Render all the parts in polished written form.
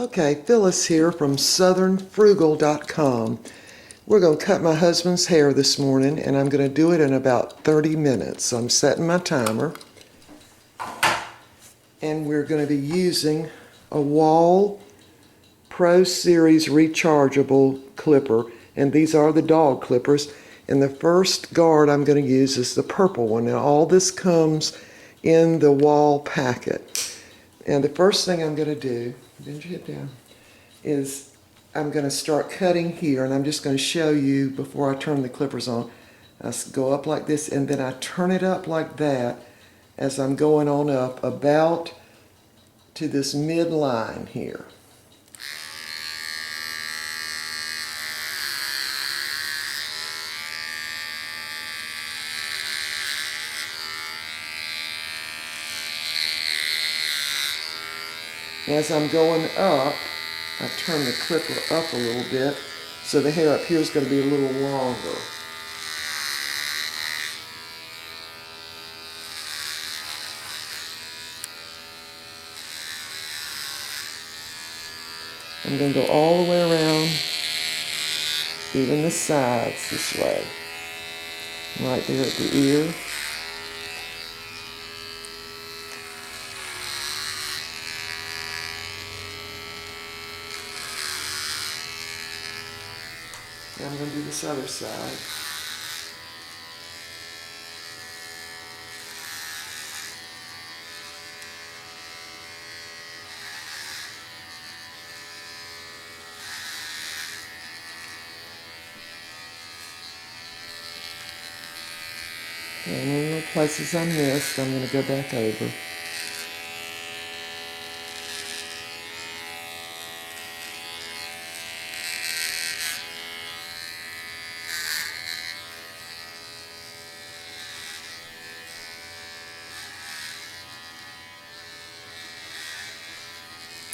Okay, Phyllis here from southernfrugal.com. We're going to cut my husband's hair this morning, and I'm going to do it in about 30 minutes. So I'm setting my timer. And we're going to be using a Wall Pro Series rechargeable clipper. And these are the dog clippers. And the first guard I'm going to use is the purple one. Now all this comes in the Wall packet. And the first thing I'm going to do, bend your head down, is I'm going to start cutting here, and I'm just going to show you before I turn the clippers on. I go up like this, and then I turn it up like that as I'm going on up about to this midline here. As I'm going up, I turn the clipper up a little bit, so the hair up here is going to be a little longer. I'm going to go all the way around, even the sides this way. Right there at the ear. And I'm going to do this other side. And in the places I missed, I'm going to go back over.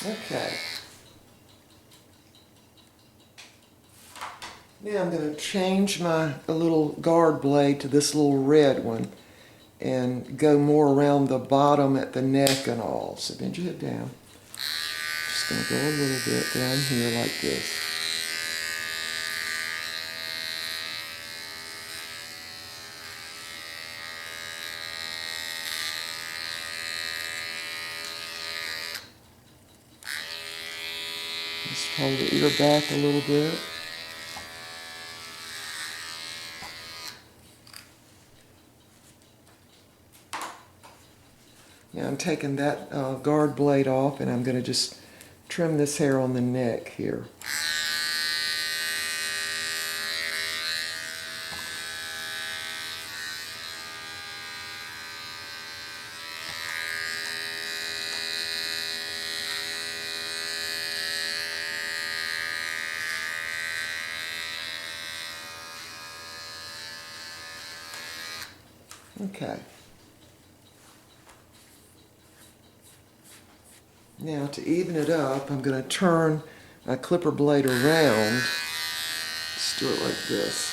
Okay. Now I'm going to change my little guard blade to this little red one and go more around the bottom at the neck and all. So bend your head down. Just going to go a little bit down here like this. Just hold the ear back a little bit. Now I'm taking that guard blade off, and I'm going to just trim this hair on the neck here. Okay. Now to even it up, I'm going to turn my clipper blade around. Just do it like this.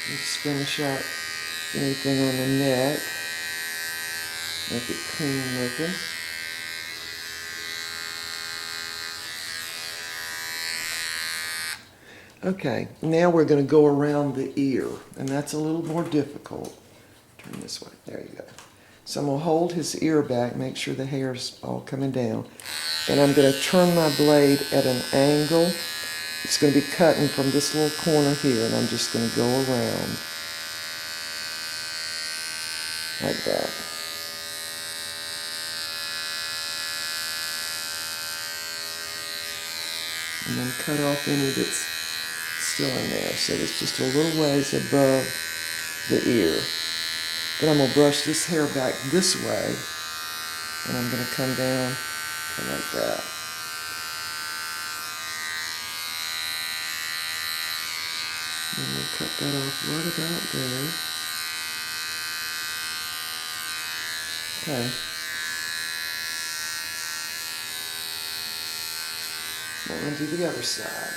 Just finish out anything on the neck. Make it clean looking. Okay, now we're going to go around the ear, and that's a little more difficult. Turn this way. There you go. So I'm going to hold his ear back, make sure the hair's all coming down. And I'm going to turn my blade at an angle. It's going to be cutting from this little corner here, and I'm just going to go around like that. And then cut off any that's still in there. So it's just a little ways above the ear. Then I'm going to brush this hair back this way, and I'm going to come down like that. And we'll cut that off right about there. Okay. Now I'm going to do the other side.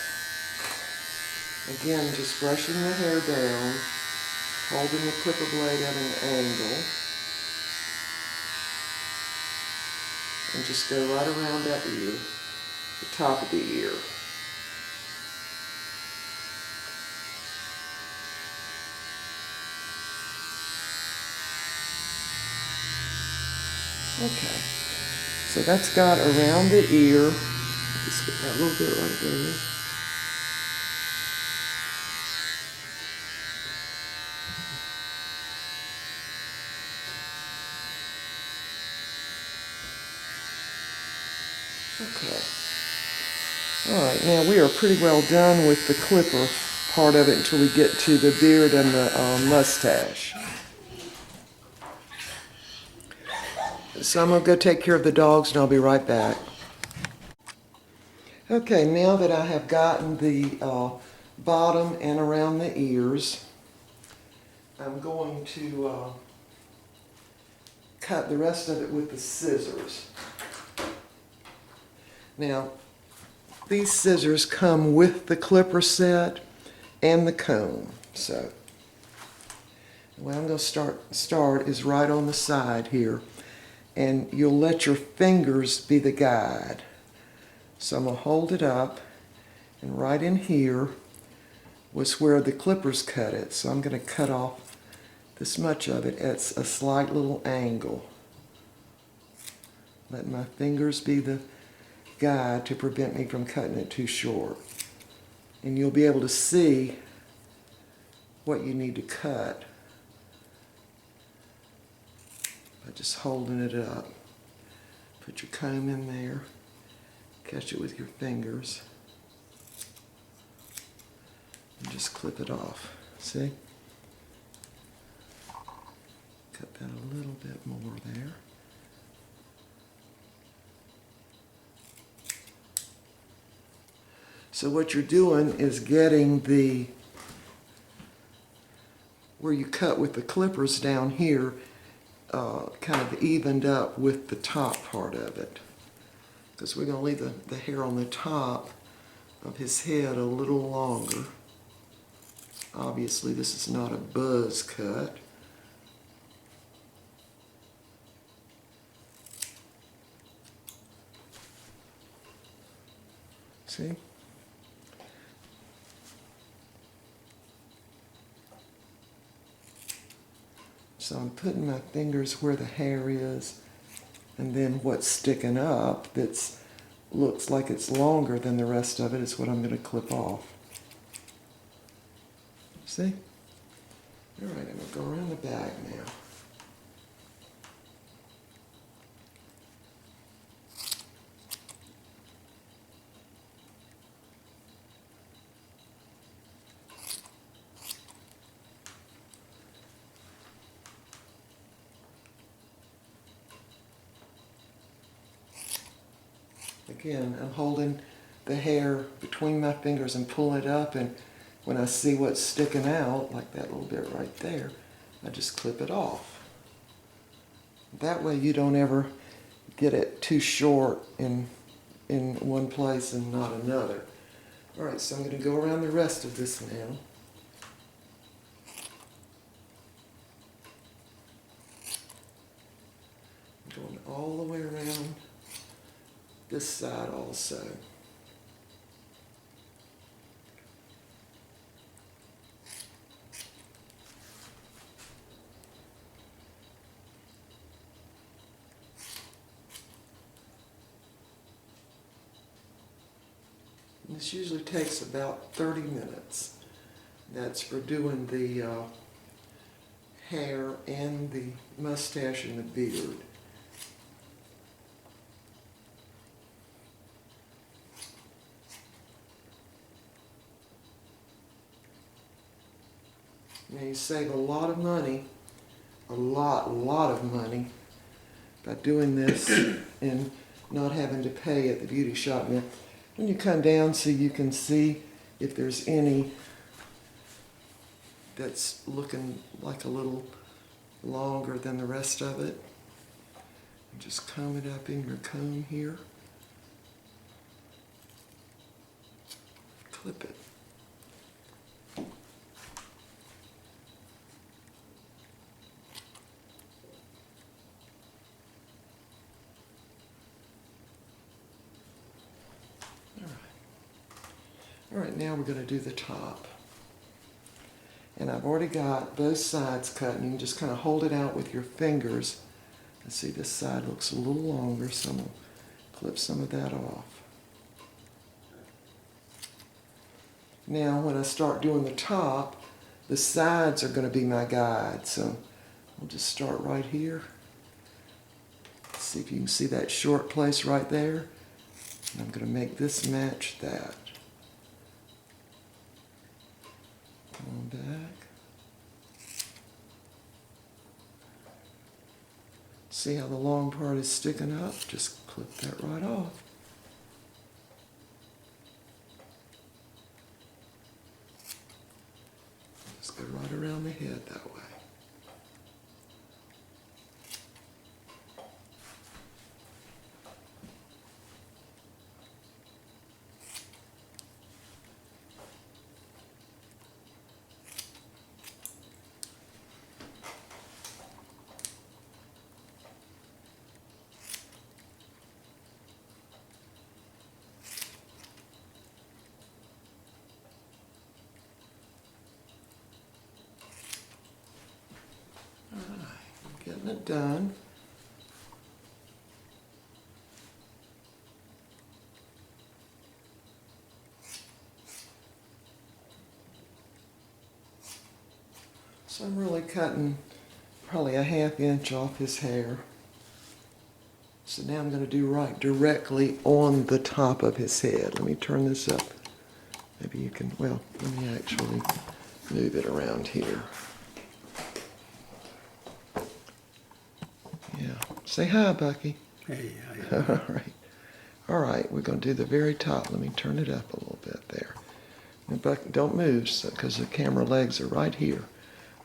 Again, just brushing the hair down, holding the clipper blade at an angle, and just go right around that ear, the top of the ear. Okay, so that's got around the ear. Just get that little bit right there. Okay. Alright, now we are pretty well done with the clipper part of it until we get to the beard and the mustache. So I'm going to go take care of the dogs and I'll be right back. Okay, now that I have gotten the bottom and around the ears, I'm going to cut the rest of it with the scissors. Now, these scissors come with the clipper set and the comb. So, the way I'm going to start is right on the side here. And you'll let your fingers be the guide. So I'm going to hold it up, and right in here was where the clippers cut it. So I'm going to cut off this much of it at a slight little angle. Let my fingers be the guide to prevent me from cutting it too short. And you'll be able to see what you need to cut by just holding it up. Put your comb in there, catch it with your fingers, and just clip it off. See? Cut that a little bit more there. So what you're doing is getting the, where you cut with the clippers down here, kind of evened up with the top part of it. Because we're going to leave the hair on the top of his head a little longer. Obviously this is not a buzz cut. See? So I'm putting my fingers where the hair is, and then what's sticking up that looks like it's longer than the rest of it is what I'm going to clip off. See? All right, I'm going to go around the back now. Again, I'm holding the hair between my fingers and pulling it up, and when I see what's sticking out, like that little bit right there, I just clip it off. That way you don't ever get it too short in one place and not another. Alright, so I'm going to go around the rest of this now. Going all the way around this side also. And this usually takes about 30 minutes. That's for doing the hair and the mustache and the beard. Now you save a lot of money, a lot of money by doing this and not having to pay at the beauty shop. Now, when you come down so you can see if there's any that's looking like a little longer than the rest of it, and just comb it up in your comb here. clip it. All right, now we're going to do the top. And I've already got both sides cut, and you can just kind of hold it out with your fingers. And see, this side looks a little longer, so I'm going to clip some of that off. Now, when I start doing the top, the sides are going to be my guide. So I'll just start right here. See if you can see that short place right there. And I'm going to make this match that. On back. See how the long part is sticking up? Just clip that right off. Just go right around the head that way. Getting it done. So I'm really cutting probably a ½ inch off his hair. So now I'm going to do right directly on the top of his head. Let me turn this up. Maybe you can, well, let me actually move it around here. Yeah. Say hi, Bucky. Hey, All right. All right, we're going to do the very top. Let me turn it up a little bit there. And Bucky, don't move because the camera legs are right here.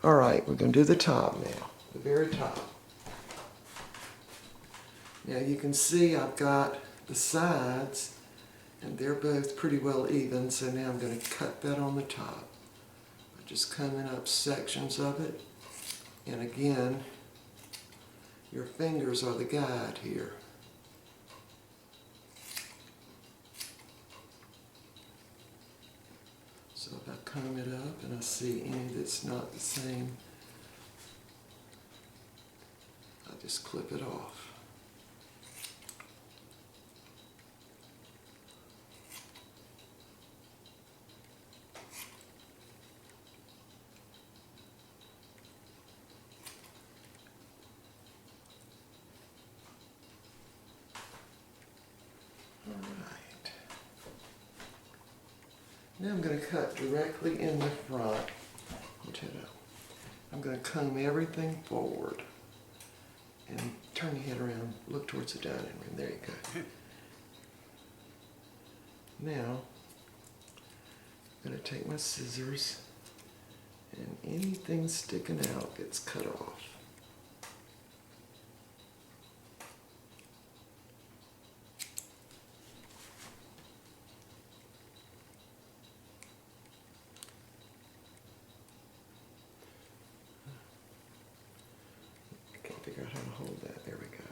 All right, we're going to do the top now, the very top. Now you can see I've got the sides, and they're both pretty well even, so now I'm going to cut that on the top. I'm just coming up sections of it, and again, your fingers are the guide here. So if I comb it up and I see any that's not the same, I just clip it off. All right. Now I'm going to cut directly in the front. I'm going to comb everything forward and turn your head around. Look towards the dining room. There you go. Now, I'm going to take my scissors, and anything sticking out gets cut off. I can't figure out how to hold that. There we go.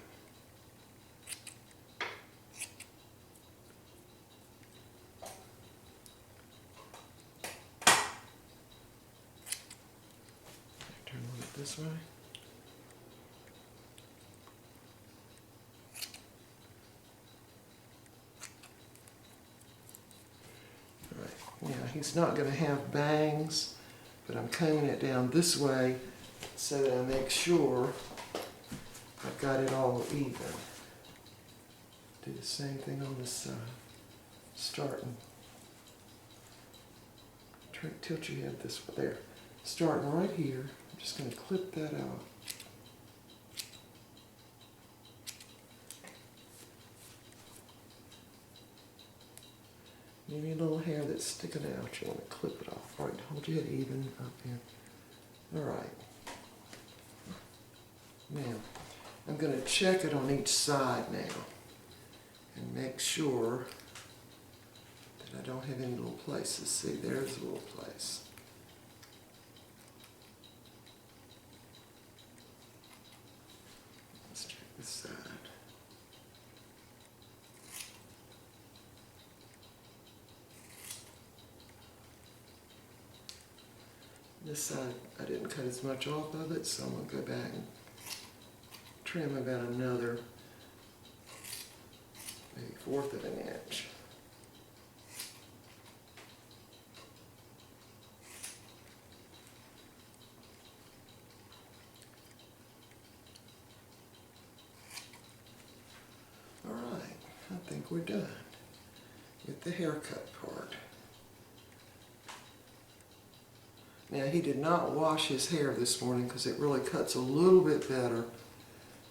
Turn it this way. All right. Now he's not going to have bangs, but I'm combing it down this way so that I make sure I've got it all even. Do the same thing on this side. Starting. Tilt your head this way. There. Starting right here. I'm just going to clip that out. Any little hair that's sticking out, you want to clip it off. All right, hold your head even up here. All right. Now, I'm going to check it on each side now and make sure And I don't have any little places. See, there's a little place. Let's check this side. This side, I didn't cut as much off of it, so I'm going to go back and trim about another, maybe 1/4 of an inch. All right, I think we're done with the haircut part. Now, he did not wash his hair this morning because it really cuts a little bit better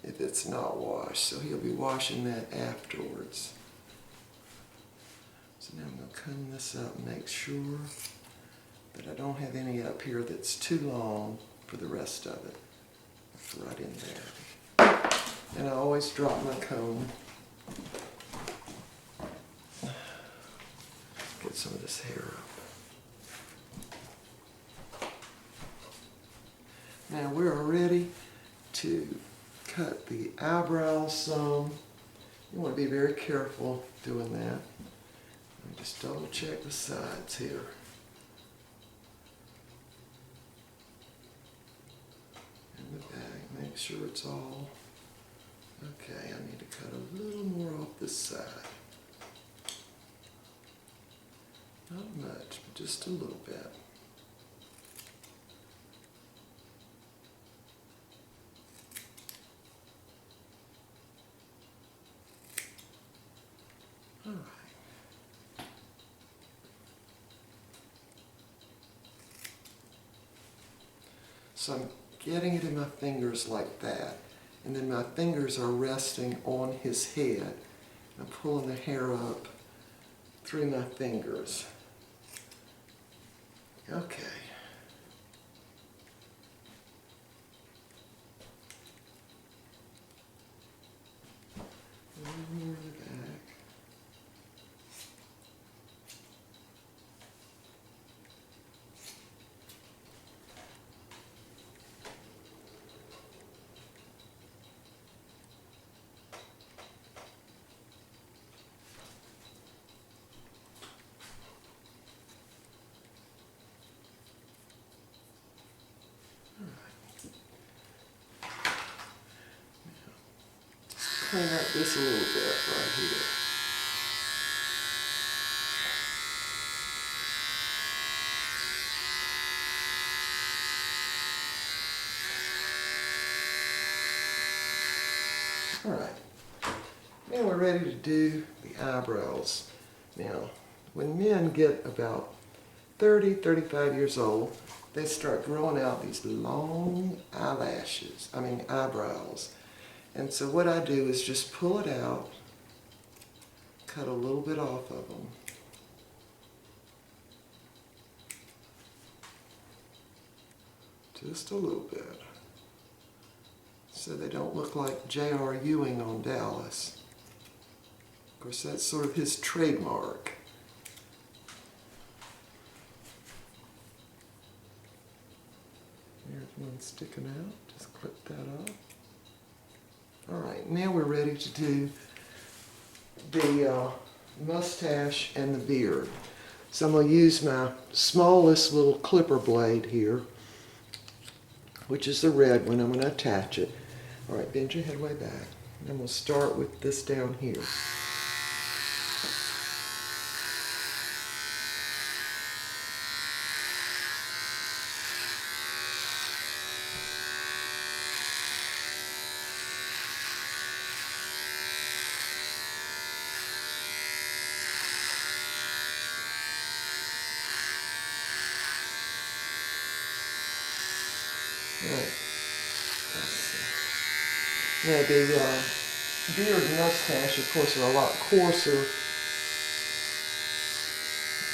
if it's not washed. So he'll be washing that afterwards. So now I'm going to comb this up and make sure that I don't have any up here that's too long for the rest of it. That's right in there. And I always drop my comb. Get some of this hair up. Now we're ready to cut the eyebrows some. You want to be very careful doing that. Let me just double check the sides here. And the back, make sure it's all okay. I need to cut a little more off this side. Not much, but just a little bit. All right. So I'm getting it in my fingers like that, and then my fingers are resting on his head. I'm pulling the hair up through my fingers. Okay. A little more in the back. Clean up this a little bit right here. All right, now we're ready to do the eyebrows. Now, when men get about 30, 35 years old, they start growing out these long eyebrows. And so what I do is just pull it out, cut a little bit off of them. Just a little bit. So they don't look like J.R. Ewing on Dallas. Of course, that's sort of his trademark. There's one sticking out. Just clip that off. All right, now we're ready to do the mustache and the beard. So I'm going to use my smallest little clipper blade here, which is the red one. I'm going to attach it. All right, bend your head way back. And I'm going to start with this down here. Right. Now the beard and mustache, of course, are a lot coarser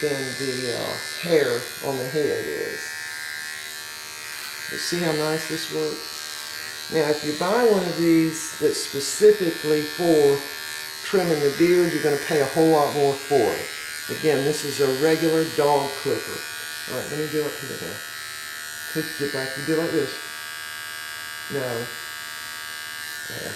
than the hair on the head is. But see how nice this looks? Now, if you buy one of these that's specifically for trimming the beard, you're going to pay a whole lot more for it. Again, this is a regular dog clipper. All right, let me do it here now. Twist it back. You do like this. No. There.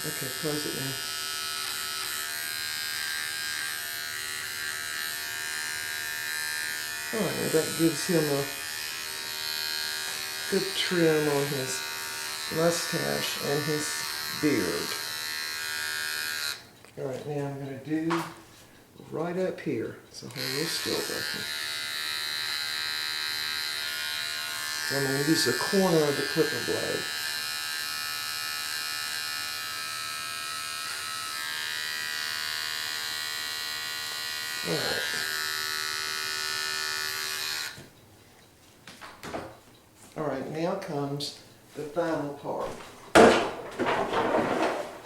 Okay, close it now. Alright, now that gives him a good trim on his mustache and his beard. Alright, now I'm going to do right up here. So hold real still, Bucky. So I'm going to use the corner of the clipper blade. Alright. Alright, now comes the final part.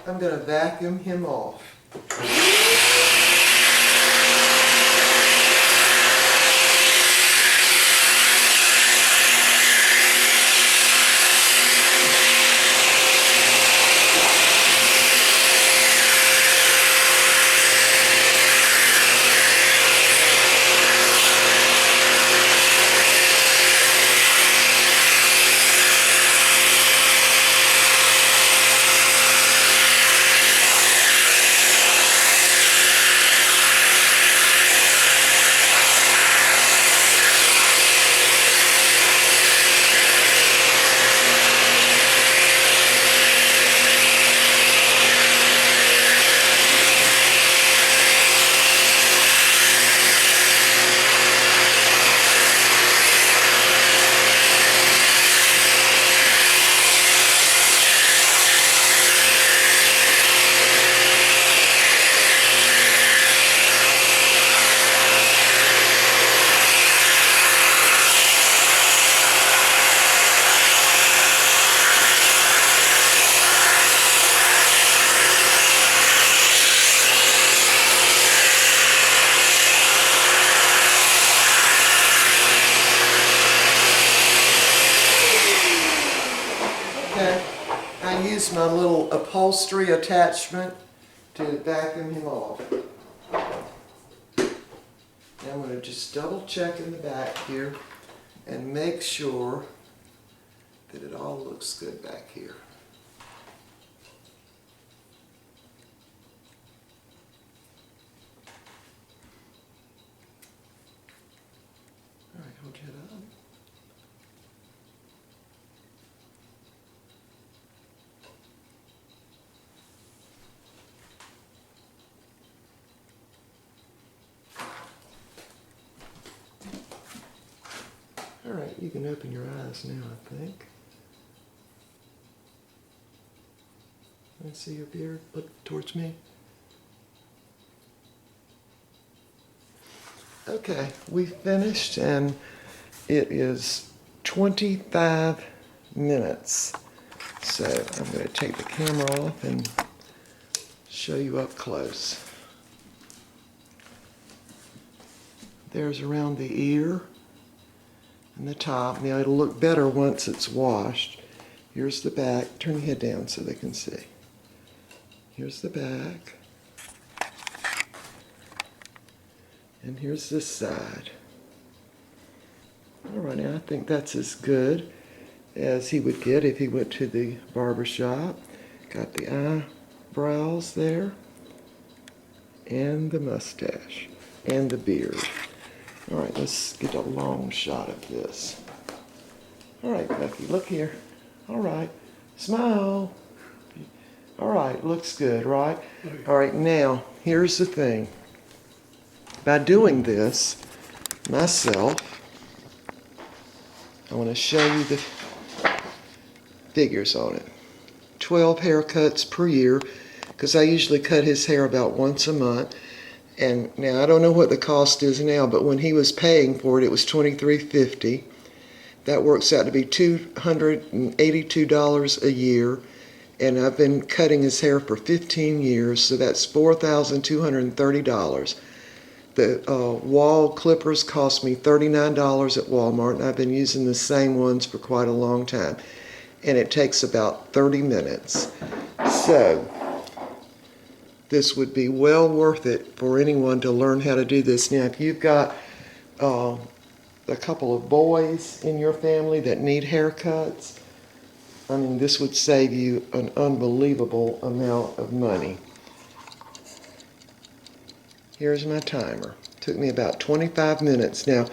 I'm going to vacuum him off. Okay, I used my little upholstery attachment to vacuum him off. Now I'm going to just double check in the back here and make sure that it all looks good back here. All right, hold your head up. All right, you can open your eyes now, I think. Let's see your beard. Look towards me. Okay, we finished, and it is 25 minutes. So I'm going to take the camera off and show you up close. There's around the ear and the top. Now it'll look better once it's washed. Here's the back. Turn your head down so they can see. Here's the back. And here's this side. All right, now I think that's as good as he would get if he went to the barber shop. Got the eyebrows there, and the mustache, and the beard. All right, let's get a long shot of this. All right, Becky, look here. All right, smile. All right, looks good, right? All right, now, here's the thing. By doing this myself, I want to show you the figures on it. 12 haircuts per year, because I usually cut his hair about once a month. And now I don't know what the cost is now, but when he was paying for it, it was $23.50. That works out to be $282 a year. And I've been cutting his hair for 15 years, so that's $4,230. The wall clippers cost me $39 at Walmart, and I've been using the same ones for quite a long time. And it takes about 30 minutes. So, this would be well worth it for anyone to learn how to do this. Now, if you've got a couple of boys in your family that need haircuts, I mean, this would save you an unbelievable amount of money. Here's my timer. Took me about 25 minutes. Now,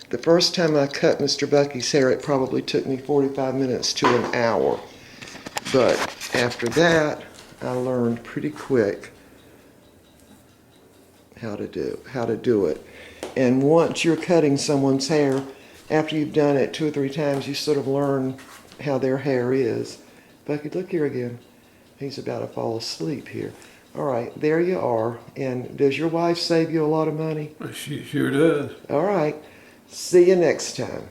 the first time I cut Mr. Bucky's hair, it probably took me 45 minutes to an hour. But after that, I learned pretty quick how to do it. And once you're cutting someone's hair, after you've done it 2 or 3 times, you sort of learn how their hair is. Bucky, look here again. He's about to fall asleep here. All right, there you are. And does your wife save you a lot of money? She sure does. All right. See you next time.